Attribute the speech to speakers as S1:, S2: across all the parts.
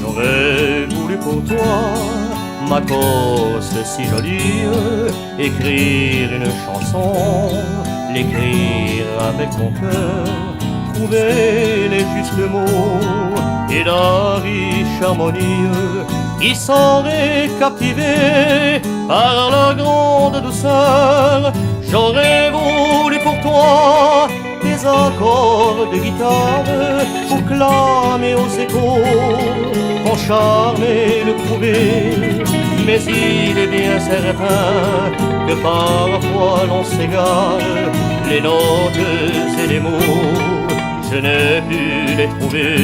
S1: J'aurais voulu pour toi, ma cause si jolie, écrire une chanson, l'écrire avec mon cœur, trouver les justes mots et la riche harmonie qui saurait captiver par la grande douceur. J'aurais voulu pour toi des accords de guitare pour clamer aux échos ton charme et le prouver. Mais il est bien certain que parfois l'on s'égare, les notes et les mots, je n'ai pu les trouver.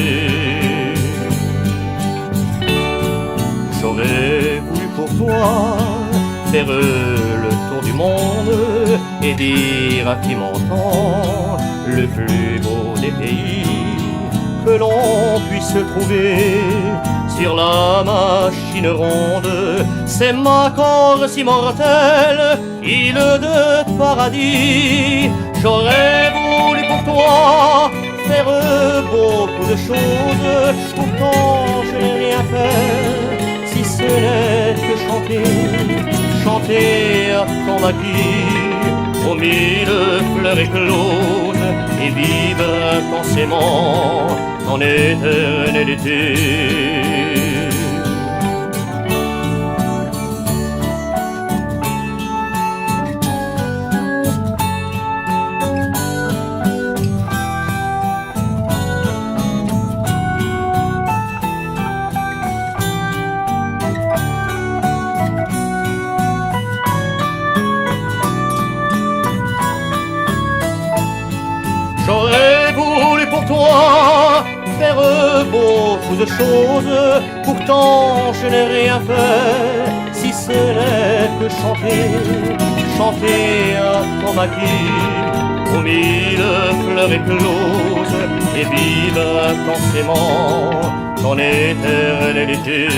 S1: J'aurais voulu pour toi faire le tour du monde et dire à qui m'entend le plus beau des pays que l'on puisse trouver sur la machine ronde. C'est ma Corse immortelle, île de paradis. J'aurais voulu pour toi faire beaucoup de choses, pourtant je n'ai rien fait, si ce n'est que chanter à ton maquis, aux mille fleurs écloses, et vivre intensément en éternalité. J'aurais voulu pour toi faire beaucoup de choses, pourtant je n'ai rien fait, si ce n'est que chanter à ton maquis, aux mille fleurs écloses, et vivre intensément ton éternalité.